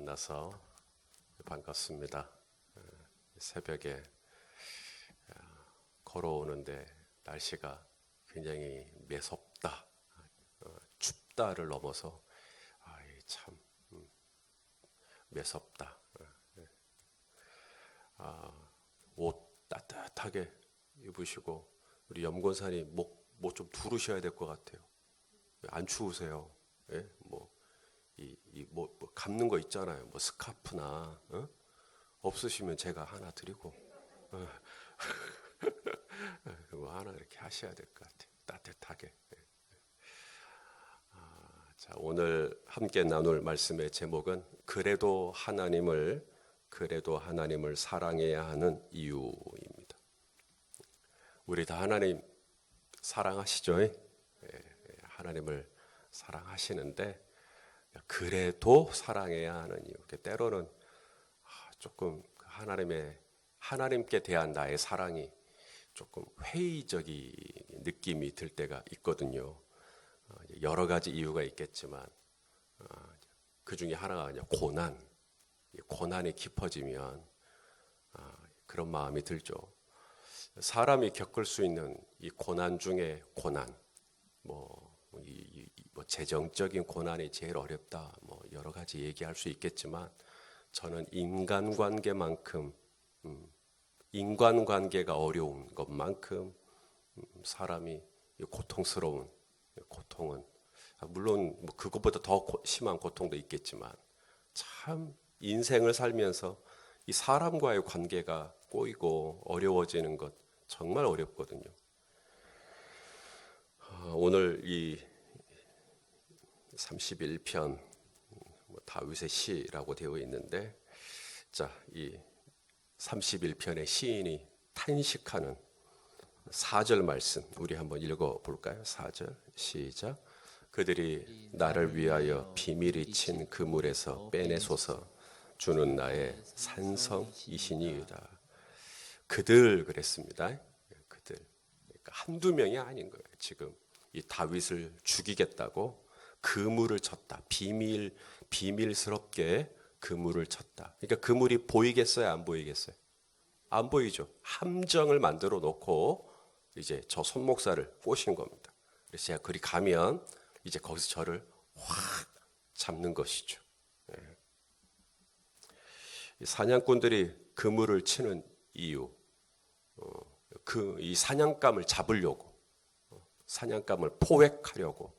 만나서 반갑습니다. 새벽에 걸어오는데 날씨가 굉장히 매섭다, 춥다를 넘어서 참 매섭다. 옷 따뜻하게 입으시고 우리 염권사님 목 좀 두르셔야 될 것 같아요. 안 추우세요? 예? 뭐 감는 거 있잖아요. 뭐 스카프나 없으시면 제가 하나 드리고 그거 하나 이렇게 하셔야 될 것 같아요. 따뜻하게. 자, 오늘 함께 나눌 말씀의 제목은 그래도 하나님을 사랑해야 하는 이유입니다. 우리 다 하나님 사랑하시죠? 하나님을 사랑하시는데 그래도 사랑해야 하는 이유. 때로는 조금 하나님께 대한 나의 사랑이 조금 회의적인 느낌이 들 때가 있거든요. 여러 가지 이유가 있겠지만 그 중에 하나가 고난이 깊어지면 그런 마음이 들죠. 사람이 겪을 수 있는 이 고난 중에 고난, 재정적인 고난이 제일 어렵다, 여러 가지 얘기할 수 있겠지만 저는 인간관계가 어려운 것만큼 사람이 고통스러운 고통은 물론 그것보다 더 심한 고통도 있겠지만 참 인생을 살면서 이 사람과의 관계가 꼬이고 어려워지는 것 정말 어렵거든요. 오늘 이 31편 다윗의 시라고 되어 있는데, 자, 이 31편의 시인이 탄식하는 4절 말씀 우리 한번 읽어볼까요? 4절 시작. 그들이 나를 위하여 비밀이 친 그물에서 빼내소서. 주는 나의 산성이시니이다. 그들 그랬습니다. 그들. 그러니까 한두 명이 아닌 거예요. 지금 이 다윗을 죽이겠다고 그물을 쳤다. 비밀스럽게 그물을 쳤다. 그러니까 그물이 보이겠어요? 안 보이겠어요? 안 보이죠. 함정을 만들어 놓고 이제 저 손목살을 꼬신 겁니다. 그래서 제가 그리 가면 이제 거기서 저를 확 잡는 것이죠. 이 사냥꾼들이 그물을 치는 이유, 이 사냥감을 잡으려고, 사냥감을 포획하려고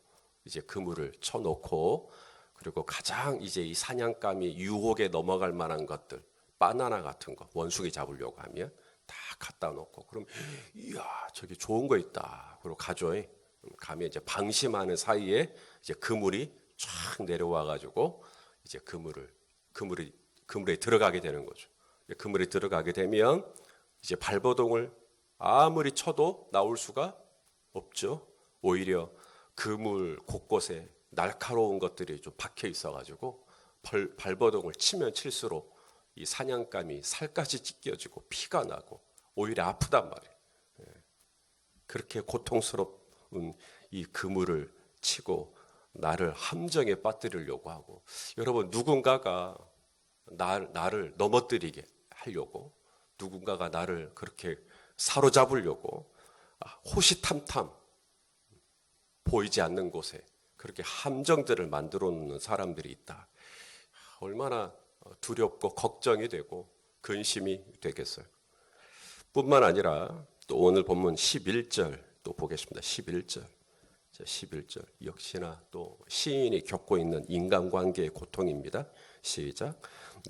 이제 그물을 쳐놓고, 그리고 가장 이제 이 사냥감이 유혹에 넘어갈 만한 것들, 바나나 같은 거, 원숭이 잡으려고 하면 다 갖다 놓고, 그럼 이야 저기 좋은 거 있다. 그리고 가져요. 가면 이제 방심하는 사이에 이제 그물이 쫙 내려와 가지고 이제 그물에 들어가게 되는 거죠. 그물에 들어가게 되면 이제 발버둥을 아무리 쳐도 나올 수가 없죠. 오히려 그물 곳곳에 날카로운 것들이 좀 박혀 있어가지고 발버둥을 치면 칠수록 이 사냥감이 살까지 찢겨지고 피가 나고 오히려 아프단 말이에요. 그렇게 고통스럽은 이 그물을 치고 나를 함정에 빠뜨리려고 하고, 여러분 누군가가 나를 넘어뜨리게 하려고, 누군가가 나를 그렇게 사로잡으려고 호시탐탐 보이지 않는 곳에 그렇게 함정들을 만들어 놓는 사람들이 있다. 얼마나 두렵고 걱정이 되고 근심이 되겠어요. 뿐만 아니라 또 오늘 본문 11절 또 보겠습니다. 11절. 11절 역시나 또 시인이 겪고 있는 인간관계의 고통입니다. 시작.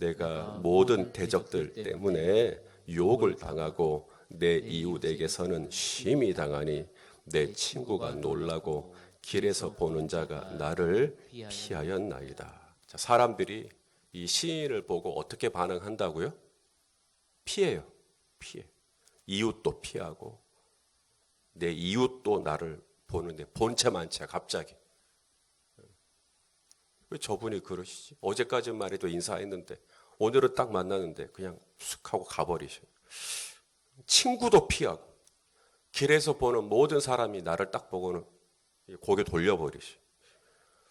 내가 모든 대적들 때문에 유혹을 당하고 내 이웃에게서는 심히 당하니 내 친구가 놀라고 길에서 보는 자가 나를 피하였나이다. 자, 사람들이 이 시인을 보고 어떻게 반응한다고요? 피해요. 피해. 이웃도 피하고 내 이웃도 나를 보는데 본체만 채 갑자기. 왜 저분이 그러시지? 어제까지만 해도 인사했는데 오늘은 딱 만났는데 그냥 쑥 하고 가버리셔. 친구도 피하고 길에서 보는 모든 사람이 나를 딱 보고는 고개 돌려버리셔.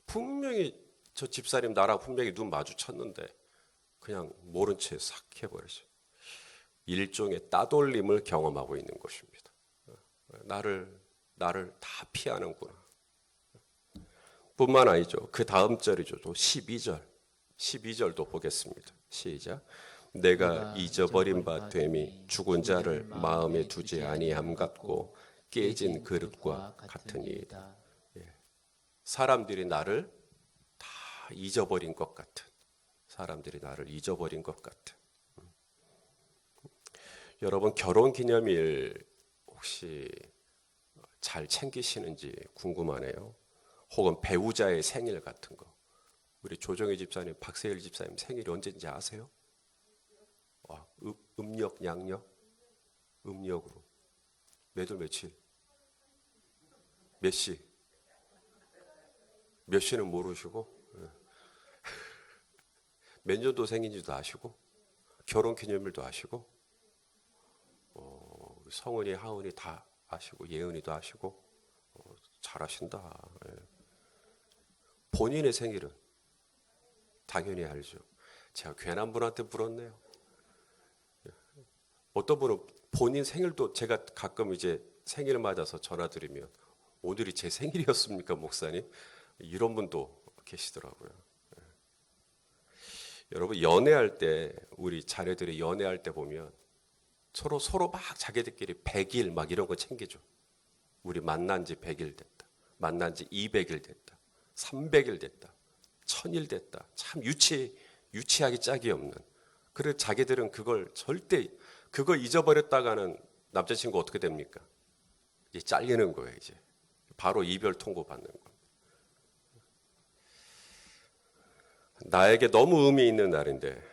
분명히 저 집사님 나랑 분명히 눈 마주쳤는데 그냥 모른 채 싹 해버리죠. 일종의 따돌림을 경험하고 있는 것입니다. 나를 다 피하는구나. 뿐만 아니죠. 그 다음 절이죠. 또 12절도 보겠습니다. 시작. 내가 잊어버린 바 됨이 죽은 자를 마음에 두지 아니함 같고 깨진 그릇과 같으니이다. 사람들이 나를 다 잊어버린 것 같은, 사람들이 나를 잊어버린 것 같은. 여러분 결혼기념일 혹시 잘 챙기시는지 궁금하네요. 혹은 배우자의 생일 같은 거. 우리 조정희 집사님, 박세일 집사님 생일이 언제인지 아세요? 음력, 양력? 음력으로. 매달 며칠? 몇 시? 몇 시는 모르시고 몇 년도 생인지도 아시고 결혼기념일도 아시고 성은이, 하은이 다 아시고 예은이도 아시고 잘하신다. 본인의 생일은 당연히 알죠. 제가 괜한 분한테 물었네요. 어떤 분은 본인 생일도 제가 가끔 이제 생일을 맞아서 전화드리면 오늘이 제 생일이었습니까, 목사님? 이런 분도 계시더라고요. 여러분 연애할 때 우리 자녀들이 연애할 때 보면 서로 막 자기들끼리 100일 막 이런 거 챙기죠. 우리 만난 지 100일 됐다. 만난 지 200일 됐다. 300일 됐다. 1000일 됐다. 참 유치하기 짝이 없는. 그래서 자기들은 그걸 절대 그거 잊어버렸다가는 남자친구 어떻게 됩니까? 이제 잘리는 거예요. 이제 바로 이별 통보 받는 겁니다. 나에게 너무 의미 있는 날인데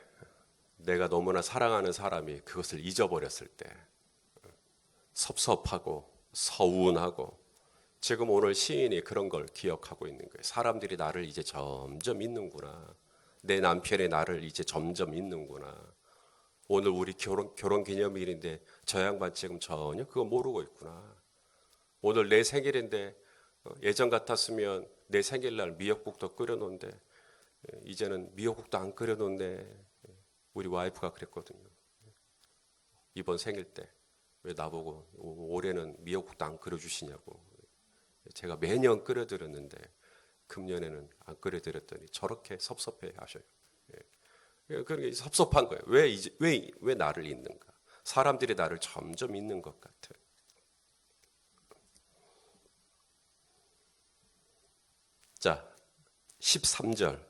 내가 너무나 사랑하는 사람이 그것을 잊어버렸을 때 섭섭하고 서운하고 지금 오늘 시인이 그런 걸 기억하고 있는 거예요. 사람들이 나를 이제 점점 잊는구나. 내 남편이 나를 이제 점점 잊는구나. 오늘 우리 결혼 기념일인데 저 양반 지금 전혀 그거 모르고 있구나. 오늘 내 생일인데 예전 같았으면 내 생일날 미역국도 끓여놓는데 이제는 미역국도 안 끓여놓네. 우리 와이프가 그랬거든요. 이번 생일 때 왜 나보고 올해는 미역국도 안 끓여주시냐고. 제가 매년 끓여드렸는데 금년에는 안 끓여드렸더니 저렇게 섭섭해 하셔요. 그러니까 섭섭한 거예요. 왜 나를 잊는가? 사람들이 나를 점점 잊는 것 같아. 자, 13절.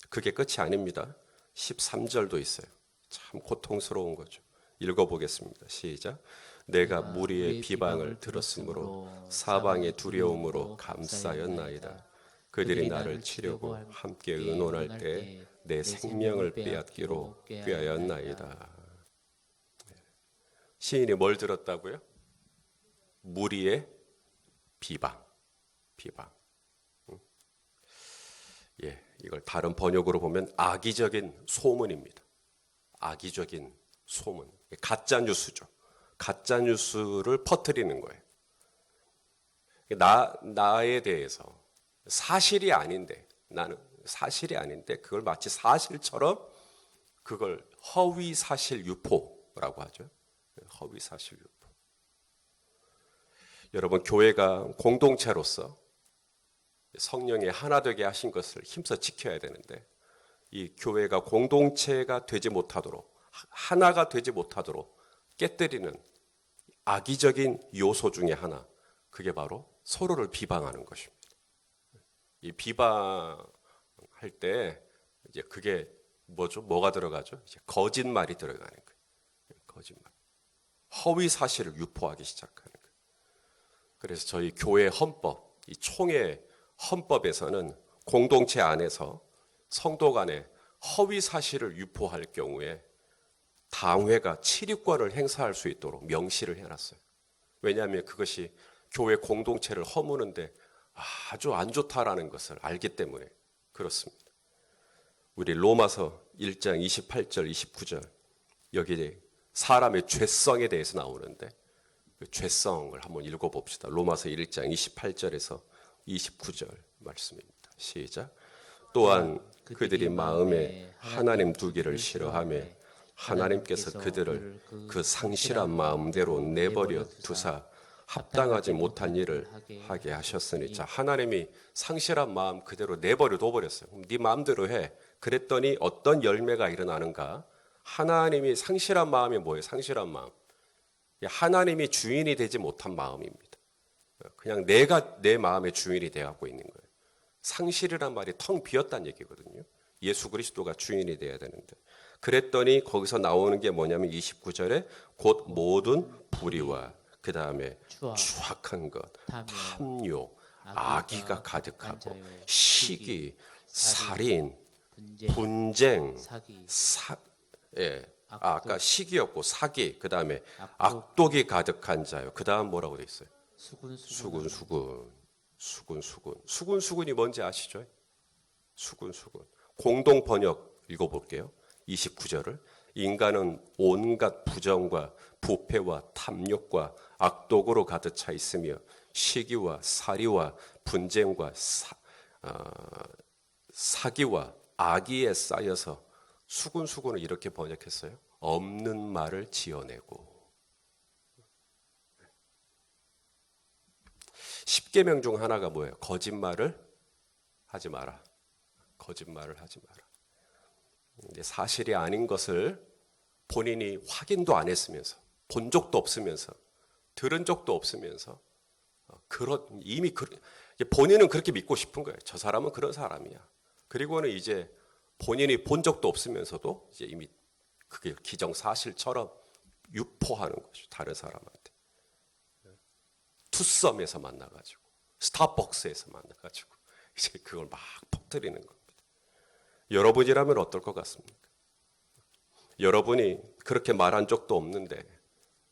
그게 끝이 아닙니다. 13절도 있어요. 참 고통스러운 거죠. 읽어보겠습니다. 시작. 내가 무리의 비방을 들었으므로 사방의 두려움으로 감싸였나이다. 그들이 나를 치려고 함께 의논할 때 내 생명을 빼앗기로 꾀하였나이다. 시인이 뭘 들었다고요? 무리의 비방. 이걸 다른 번역으로 보면 악의적인 소문입니다. 악의적인 소문. 가짜 뉴스죠. 가짜 뉴스를 퍼뜨리는 거예요. 나에 대해서 사실이 아닌데, 나는 사실이 아닌데 그걸 마치 사실처럼 그걸 허위 사실 유포라고 하죠. 허위 사실 유포. 여러분 교회가 공동체로서 성령이 하나 되게 하신 것을 힘써 지켜야 되는데 이 교회가 공동체가 되지 못하도록 하나가 되지 못하도록 깨뜨리는 악의적인 요소 중에 하나, 그게 바로 서로를 비방하는 것입니다. 이 비방할 때 이제 그게 뭐죠? 뭐가 들어가죠? 이제 거짓말이 들어가는 거예요. 거짓말. 허위 사실을 유포하기 시작하는 거예요. 그래서 저희 교회 헌법, 이 총회 헌법에서는 공동체 안에서 성도 간에 허위 사실을 유포할 경우에 당회가 치리권을 행사할 수 있도록 명시를 해놨어요. 왜냐하면 그것이 교회 공동체를 허무는데 아주 안 좋다라는 것을 알기 때문에 그렇습니다. 우리 로마서 1장 28절, 29절 여기에 사람의 죄성에 대해서 나오는데 그 죄성을 한번 읽어봅시다. 로마서 1장 28절에서 29절 말씀입니다. 시작. 또한 그들이 마음에 하나님 두기를 싫어하며 하나님께서 그들을 그 상실한 마음대로 내버려 두사 합당하지 못한 일을 하게 하셨으니. 자, 하나님이 상실한 마음 그대로 내버려 둬버렸어요. 네 마음대로 해. 그랬더니 어떤 열매가 일어나는가? 하나님이 상실한 마음이 뭐예요? 상실한 마음. 하나님이 주인이 되지 못한 마음입니다. 그냥 내가 내 마음의 주인이 되어갖고 있는 거예요. 상실이란 말이 텅 비었다는 얘기거든요. 예수 그리스도가 주인이 되어야 되는데. 그랬더니 거기서 나오는 게 뭐냐면 29절에 곧 모든 불의와 그 다음에 추악한 것, 탐욕, 악의가 가득하고 시기, 살인, 분쟁, 아까 시기였고 사기, 그 다음에 악독이 가득한 자요. 그 다음 뭐라고 돼 있어요? 수군수군이 뭔지 아시죠? 수군수군. 공동 번역 읽어볼게요. 29절을. 인간은 온갖 부정과 부패와 탐욕과 악독으로 가득 차 있으며 시기와 살이와 분쟁과 사기와 악의에 쌓여서 수군수군을 이렇게 번역했어요. 없는 말을 지어내고. 10계명 중 하나가 뭐예요? 거짓말을 하지 마라. 거짓말을 하지 마라. 근데 사실이 아닌 것을 본인이 확인도 안 했으면서, 본 적도 없으면서, 들은 적도 없으면서, 이미 본인은 그렇게 믿고 싶은 거예요. 저 사람은 그런 사람이야. 그리고는 이제 본인이 본 적도 없으면서도 이제 이미 그게 기정사실처럼 유포하는 거죠. 다른 사람한테. 투썸에서 만나가지고, 스타벅스에서 만나가지고, 이제 그걸 막 퍼뜨리는 겁니다. 여러분이라면 어떨 것 같습니까? 여러분이 그렇게 말한 적도 없는데,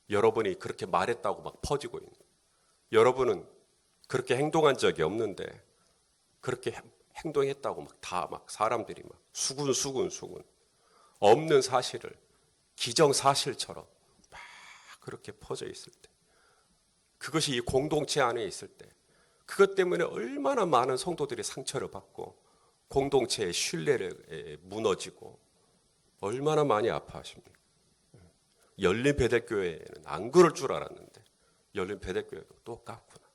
여러분이 그렇게 말했다고 막 퍼지고 있는 거예요. 여러분은 그렇게 행동한 적이 없는데, 그렇게 행동했다고 막 사람들이 막 수군 없는 사실을 기정사실처럼 막 그렇게 퍼져 있을 때, 그것이 이 공동체 안에 있을 때, 그것 때문에 얼마나 많은 성도들이 상처를 받고 공동체의 신뢰를 무너지고 얼마나 많이 아파하십니까? 열린 베델교회는 안 그럴 줄 알았는데 열린 베델교회도 똑같구나.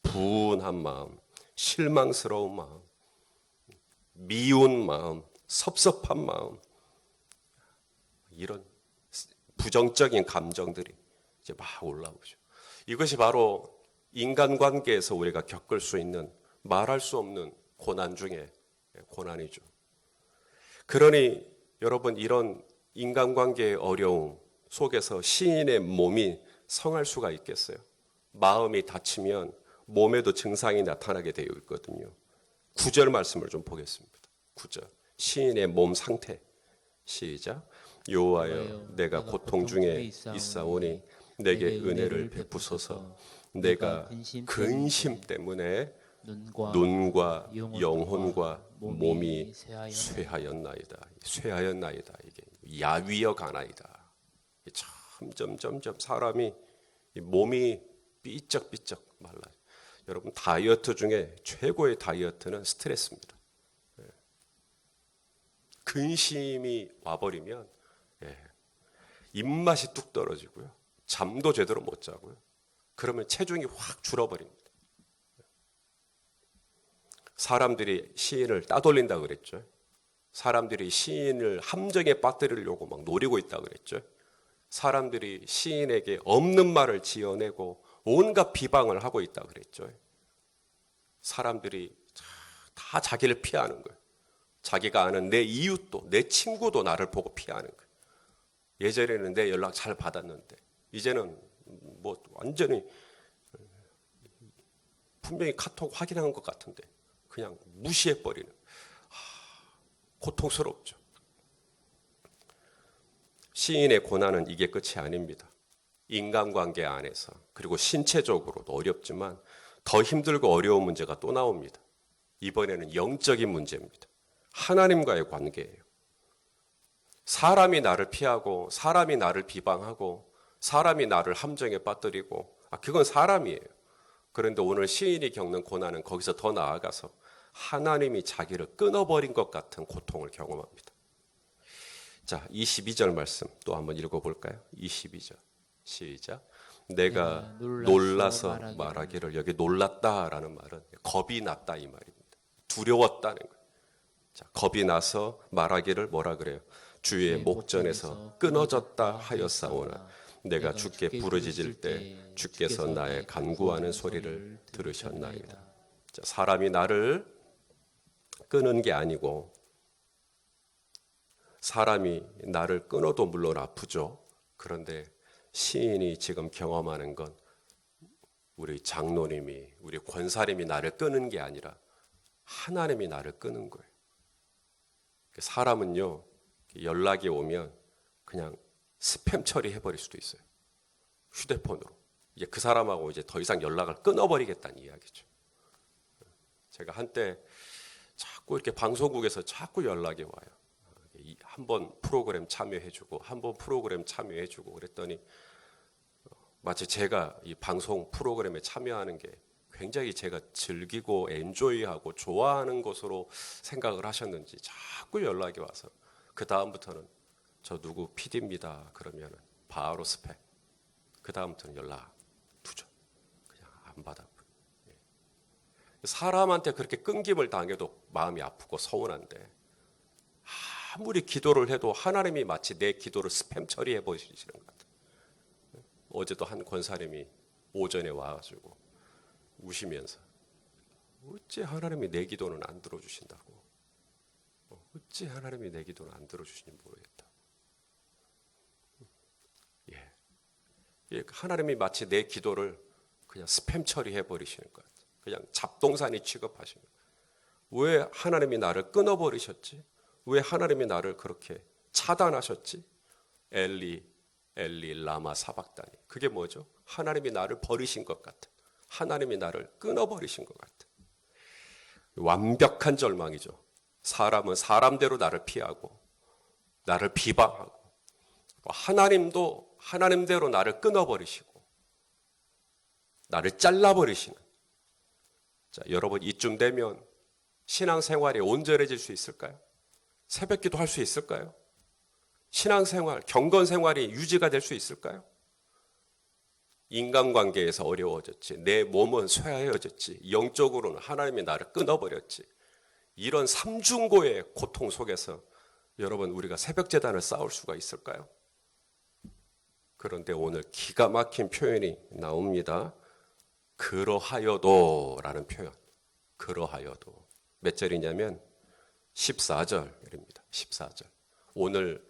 분한 마음, 실망스러운 마음, 미운 마음, 섭섭한 마음, 이런 부정적인 감정들이 이제 막 올라오죠. 이것이 바로 인간관계에서 우리가 겪을 수 있는 말할 수 없는 고난 중에 고난이죠. 그러니 여러분, 이런 인간관계의 어려움 속에서 시인의 몸이 성할 수가 있겠어요? 마음이 다치면 몸에도 증상이 나타나게 되어 있거든요. 9절 말씀을 좀 보겠습니다. 9절. 시인의 몸 상태. 시작. 여호와여, 내가 고통 중에 있사오니 내게 은혜를 베푸소서. 내가 근심 때문에 눈과 영혼과 몸이 쇠하였나이다. 이게 야위어 가나이다. 점점 사람이 몸이 삐쩍삐쩍 말라요. 여러분, 다이어트 중에 최고의 다이어트는 스트레스입니다. 근심이 와버리면 입맛이 뚝 떨어지고요. 잠도 제대로 못 자고요. 그러면 체중이 확 줄어버립니다. 사람들이 시인을 따돌린다 그랬죠. 사람들이 시인을 함정에 빠뜨리려고 막 노리고 있다 그랬죠. 사람들이 시인에게 없는 말을 지어내고 온갖 비방을 하고 있다 그랬죠. 사람들이 다 자기를 피하는 거예요. 자기가 아는 내 이웃도, 내 친구도 나를 보고 피하는 거예요. 예전에는 내 연락 잘 받았는데 이제는 뭐 완전히 분명히 카톡 확인한 것 같은데 그냥 무시해버리는, 고통스럽죠. 시인의 고난은 이게 끝이 아닙니다. 인간관계 안에서, 그리고 신체적으로도 어렵지만 더 힘들고 어려운 문제가 또 나옵니다. 이번에는 영적인 문제입니다. 하나님과의 관계예요. 사람이 나를 피하고 사람이 나를 비방하고 사람이 나를 함정에 빠뜨리고, 그건 사람이에요. 그런데 오늘 시인이 겪는 고난은 거기서 더 나아가서 하나님이 자기를 끊어버린 것 같은 고통을 경험합니다. 자, 22절 말씀 또 한번 읽어볼까요? 22절 시작. 내가 놀라서 말하기를, 여기 놀랐다라는 말은 겁이 났다 이 말입니다. 두려웠다는 거예요. 자, 겁이 나서 말하기를 뭐라 그래요? 주의 목전에서 끊어졌다 하였사오나 내가 주께 부르짖을 때 주께서 나의 간구하는 소리를 들으셨나이다. 자, 사람이 나를 끊은 게 아니고 사람이 나를 끊어도 물론 아프죠. 그런데 시인이 지금 경험하는 건 우리 장로님이, 우리 권사님이 나를 끊은 게 아니라 하나님이 나를 끊은 거예요. 사람은요, 연락이 오면 그냥 스팸 처리해버릴 수도 있어요. 휴대폰으로. 이제 그 사람하고 이제 더 이상 연락을 끊어버리겠다는 이야기죠. 제가 한때 자꾸 이렇게 방송국에서 자꾸 연락이 와요. 한번 프로그램 참여해주고, 한번 프로그램 참여해주고 그랬더니 마치 제가 이 방송 프로그램에 참여하는 게 굉장히 제가 즐기고 엔조이하고 좋아하는 것으로 생각을 하셨는지 자꾸 연락이 와서 그 다음부터는 저 누구 PD입니다. 그러면은 바로 스팸. 그 다음부터는 연락 두죠. 그냥 안 받아. 사람한테 그렇게 끊김을 당해도 마음이 아프고 서운한데 아무리 기도를 해도 하나님이 마치 내 기도를 스팸 처리해 보시는 것 같아요. 어제도 한 권사님이 오전에 와가지고 우시면서 어찌 하나님이 내 기도는 안 들어주신다고, 어찌 하나님이 내 기도는 안 들어주시는지 모르겠다. 하나님이 마치 내 기도를 그냥 스팸 처리해 버리시는 것 같아요. 그냥 잡동사니 취급하시는 거예요. 왜 하나님이 나를 끊어버리셨지? 왜 하나님이 나를 그렇게 차단하셨지? 엘리 라마 사박다니. 그게 뭐죠? 하나님이 나를 버리신 것 같아. 하나님이 나를 끊어버리신 것 같아. 완벽한 절망이죠. 사람은 사람대로 나를 피하고 나를 비방하고, 하나님도 하나님대로 나를 끊어버리시고 나를 잘라버리시는. 자, 여러분 이쯤 되면 신앙생활이 온전해질 수 있을까요? 새벽기도 할 수 있을까요? 신앙생활, 경건생활이 유지가 될 수 있을까요? 인간관계에서 어려워졌지, 내 몸은 쇠하여졌지, 영적으로는 하나님이 나를 끊어버렸지, 이런 삼중고의 고통 속에서 여러분 우리가 새벽제단을 쌓을 수가 있을까요? 그런데 오늘 기가 막힌 표현이 나옵니다. 그러하여도 라는 표현. 그러하여도. 몇 절이냐면 14절입니다. 14절. 오늘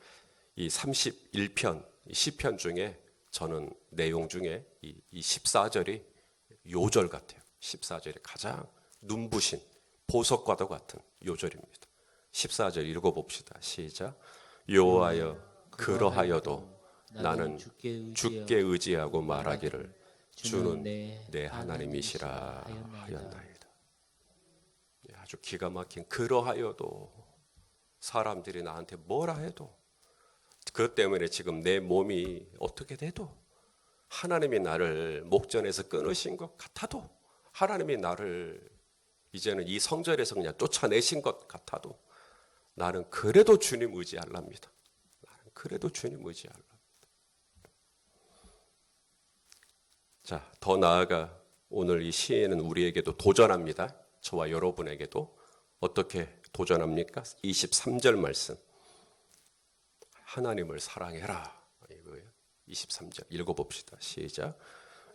이 31편, 시편 중에 저는 내용 중에 이 14절이 요절 같아요. 14절이 가장 눈부신 보석과도 같은 요절입니다. 14절 읽어봅시다. 시작. 여호와여 그러하여도 나는 주께 의지하고 말하기를 주는 내 하나님이시라 하였나이다. 아주 기가 막힌 그러하여도 사람들이 나한테 뭐라 해도, 그것 때문에 지금 내 몸이 어떻게 돼도, 하나님이 나를 목전에서 끊으신 것 같아도, 하나님이 나를 이제는 이 성전에서 그냥 쫓아내신 것 같아도 나는 그래도 주님 의지하랍니다. 나는 그래도 주님 의지하랍니다. 자, 더 나아가 오늘 이 시에는 우리에게도 도전합니다. 저와 여러분에게도 어떻게 도전합니까? 23절 말씀. 하나님을 사랑해라. 이거예요. 23절 읽어봅시다. 시작.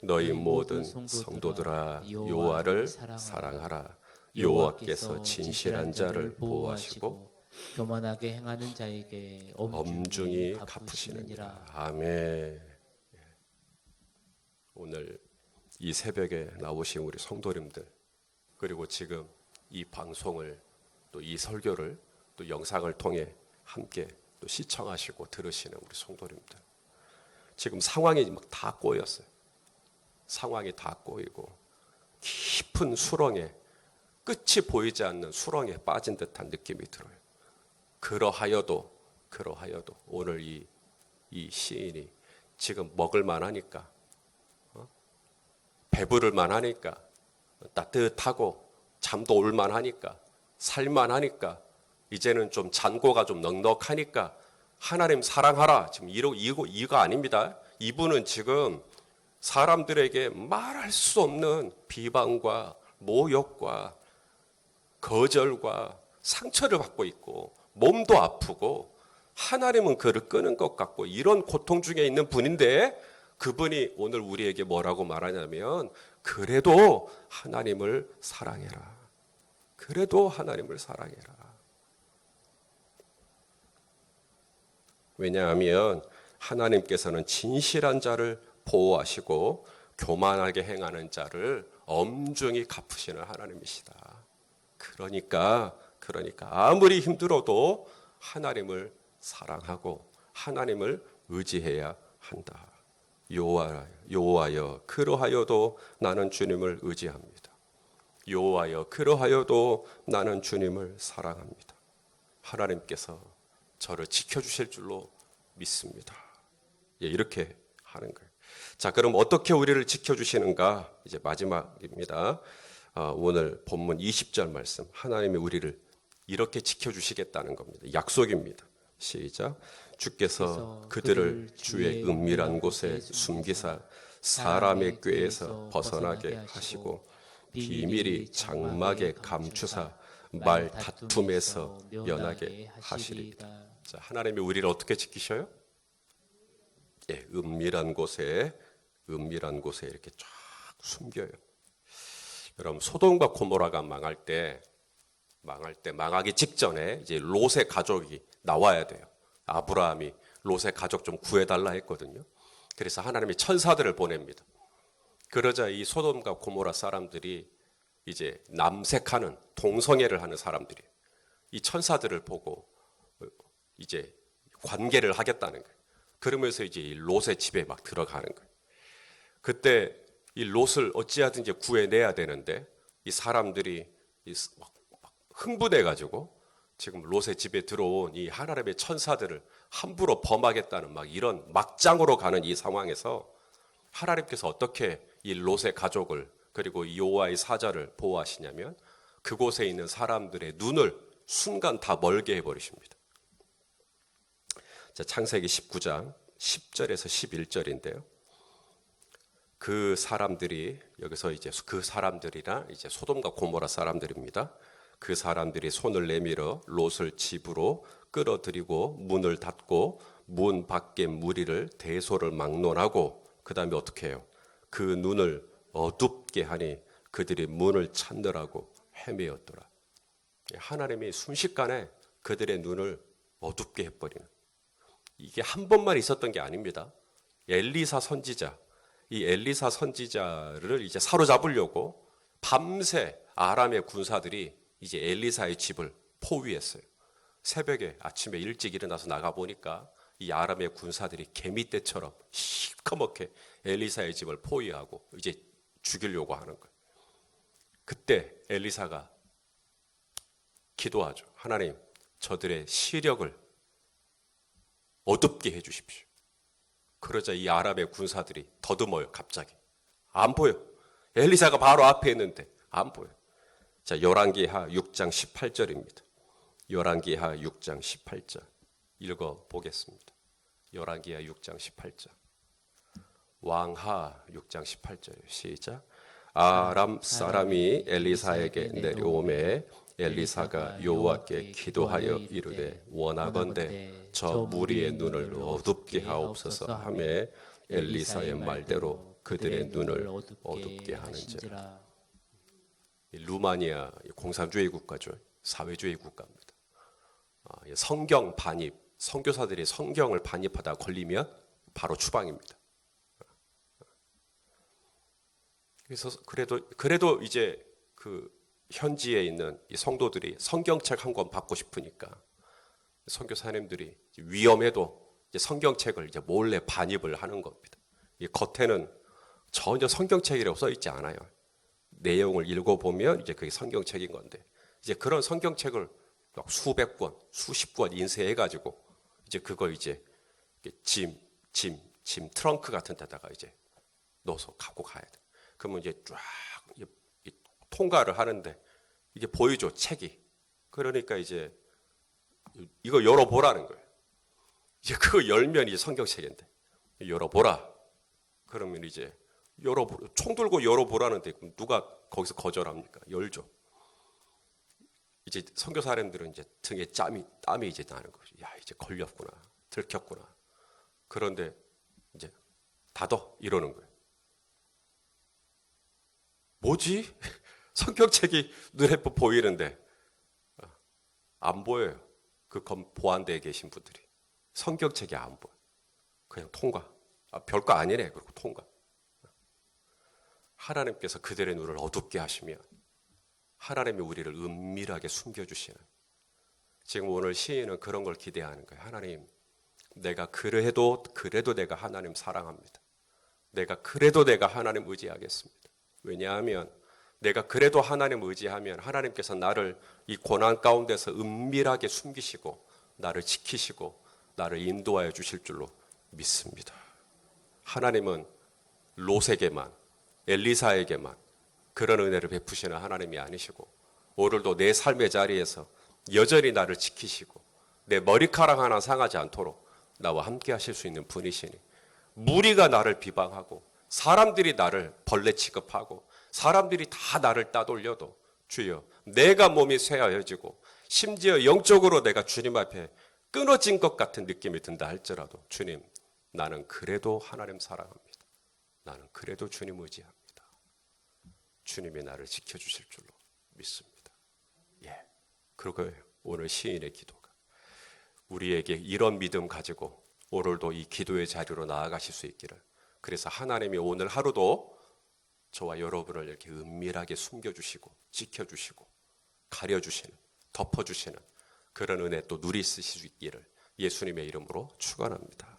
너희 모든 성도들아 여호와를 사랑하라. 여호와께서 진실한 자를 보호하시고 교만하게 행하는 자에게 엄중히 갚으시느니라. 아멘. 오늘 이 새벽에 나오신 우리 성도님들, 그리고 지금 이 방송을 또 이 설교를 또 영상을 통해 함께 또 시청하시고 들으시는 우리 성도님들, 지금 상황이 막 다 꼬였어요. 상황이 다 꼬이고 깊은 수렁에, 끝이 보이지 않는 수렁에 빠진 듯한 느낌이 들어요. 그러하여도 오늘 이 시인이 지금 먹을 만하니까, 배부를 만하니까, 따뜻하고 잠도 올만하니까, 살만하니까, 이제는 좀 잔고가 좀 넉넉하니까 하나님 사랑하라. 지금 이거 아닙니다. 이분은 지금 사람들에게 말할 수 없는 비방과 모욕과 거절과 상처를 받고 있고 몸도 아프고 하나님은 그를 끄는 것 같고 이런 고통 중에 있는 분인데 그분이 오늘 우리에게 뭐라고 말하냐면 그래도 하나님을 사랑해라. 그래도 하나님을 사랑해라. 왜냐하면 하나님께서는 진실한 자를 보호하시고 교만하게 행하는 자를 엄중히 갚으시는 하나님이시다. 그러니까 아무리 힘들어도 하나님을 사랑하고 하나님을 의지해야 한다. 여호와여 그러하여도 나는 주님을 의지합니다. 여호와여 그러하여도 나는 주님을 사랑합니다. 하나님께서 저를 지켜주실 줄로 믿습니다. 예, 이렇게 하는 거예요. 자, 그럼 어떻게 우리를 지켜주시는가? 이제 마지막입니다. 오늘 본문 20절 말씀. 하나님이 우리를 이렇게 지켜주시겠다는 겁니다. 약속입니다. 시작. 주께서 그들을 주의 은밀한 곳에 숨기사 사람의 꾀에서 벗어나게 하시고 비밀이 장막에 감추사 말 다툼에서 면하게 하시리이다. 자, 하나님이 우리를 어떻게 지키셔요? 예, 은밀한 곳에 이렇게 쫙 숨겨요. 여러분 소돔과 고모라가 망하기 직전에 이제 롯의 가족이 나와야 돼요. 아브라함이 롯의 가족 좀 구해달라 했거든요. 그래서 하나님이 천사들을 보냅니다. 그러자 이 소돔과 고모라 사람들이 이제 남색하는 동성애를 하는 사람들이 이 천사들을 보고 이제 관계를 하겠다는 거예요. 그러면서 이제 이 롯의 집에 막 들어가는 거예요. 그때 이 롯을 어찌하든지 구해내야 되는데 이 사람들이 막 흥분해가지고 지금 롯의 집에 들어온 이 하나님의 천사들을 함부로 범하겠다는 막 이런 막장으로 가는 이 상황에서 하나님께서 어떻게 이 롯의 가족을 그리고 이 여호와의 사자를 보호하시냐면 그곳에 있는 사람들의 눈을 순간 다 멀게 해버리십니다. 자, 창세기 19장 10절에서 11절인데요. 그 사람들이 여기서 이제 그 사람들이나 이제 소돔과 고모라 사람들입니다. 그 사람들이 손을 내밀어 롯을 집으로 끌어들이고 문을 닫고 문 밖에 무리를 대소를 막론하고 그 다음에 어떻게 해요? 그 눈을 어둡게 하니 그들이 문을 찾느라고 헤매었더라. 하나님이 순식간에 그들의 눈을 어둡게 해버리는, 이게 한 번만 있었던 게 아닙니다. 엘리사 선지자, 이 엘리사 선지자를 이제 사로잡으려고 밤새 아람의 군사들이 이제 엘리사의 집을 포위했어요. 새벽에 아침에 일찍 일어나서 나가보니까 이 아람의 군사들이 개미떼처럼 시커멓게 엘리사의 집을 포위하고 이제 죽이려고 하는 거예요. 그때 엘리사가 기도하죠. 하나님, 저들의 시력을 어둡게 해주십시오. 그러자 이 아람의 군사들이 더듬어요. 갑자기 안 보여. 엘리사가 바로 앞에 있는데 안 보여. 자, 열왕기하 6장 18절입니다. 열왕기하 6장 18절 읽어보겠습니다. 열왕기하 6장 18절. 왕하 6장 18절 시작. 아람 사람이 엘리사에게 내려오매 엘리사가 여호와께 기도하여 이르되 원하건대 저 무리의 눈을 어둡게 하옵소서 하매 엘리사의 말대로 그들의 눈을 어둡게 하는지라. 루마니아 공산주의 국가죠. 사회주의 국가입니다. 성경 반입, 선교사들이 성경을 반입하다 걸리면 바로 추방입니다. 그래서 그래도 이제 그 현지에 있는 이 성도들이 성경책 한 권 받고 싶으니까 선교사님들이 위험해도 이제 성경책을 이제 몰래 반입을 하는 겁니다. 이 겉에는 전혀 성경책이라고 써 있지 않아요. 내용을 읽어보면 이제 그게 성경책인 건데 이제 그런 성경책을 막 수백 권, 수십 권 인쇄해가지고 이제 그걸 이제 짐 트렁크 같은 데다가 이제 넣어서 갖고 가야 돼. 그러면 이제 쫙 통과를 하는데 이게 보이죠, 책이. 그러니까 이제 이거 열어보라는 거예요. 이제 그거 열면 이제 성경책인데 열어보라. 그러면 이제 총 들고 열어보라는데 누가 거기서 거절합니까? 열죠. 이제 선교 사람들은 이제 등에 땀이 이제 나는 거죠. 야, 이제 걸렸구나, 들켰구나. 그런데 이제 닫어 이러는 거예요. 뭐지? 성경책이 눈에 보이는데 안 보여요. 그 보안대에 계신 분들이 성경책이 안 보여. 그냥 통과. 별거 아니네. 그리고 통과. 하나님께서 그들의 눈을 어둡게 하시면 하나님이 우리를 은밀하게 숨겨주시는, 지금 오늘 시인은 그런 걸 기대하는 거예요. 하나님, 내가 그래도 내가 하나님 사랑합니다. 그래도 내가 하나님 의지하겠습니다. 왜냐하면 내가 그래도 하나님 의지하면 하나님께서 나를 이 고난 가운데서 은밀하게 숨기시고 나를 지키시고 나를 인도하여 주실 줄로 믿습니다. 하나님은 롯에게만, 엘리사에게만 그런 은혜를 베푸시는 하나님이 아니시고 오늘도 내 삶의 자리에서 여전히 나를 지키시고 내 머리카락 하나 상하지 않도록 나와 함께 하실 수 있는 분이시니, 무리가 나를 비방하고 사람들이 나를 벌레 취급하고 사람들이 다 나를 따돌려도 주여, 내가 몸이 쇠하여지고 심지어 영적으로 내가 주님 앞에 끊어진 것 같은 느낌이 든다 할지라도 주님, 나는 그래도 하나님 사랑합니다. 나는 그래도 주님 의지합니다. 주님이 나를 지켜주실 줄로 믿습니다. 예, 그거예요. 오늘 시인의 기도가. 우리에게 이런 믿음 가지고 오늘도 이 기도의 자리로 나아가실 수 있기를. 그래서 하나님이 오늘 하루도 저와 여러분을 이렇게 은밀하게 숨겨주시고 지켜주시고 가려주시는, 덮어주시는 그런 은혜 또 누리실 수 있기를 예수님의 이름으로 축원합니다.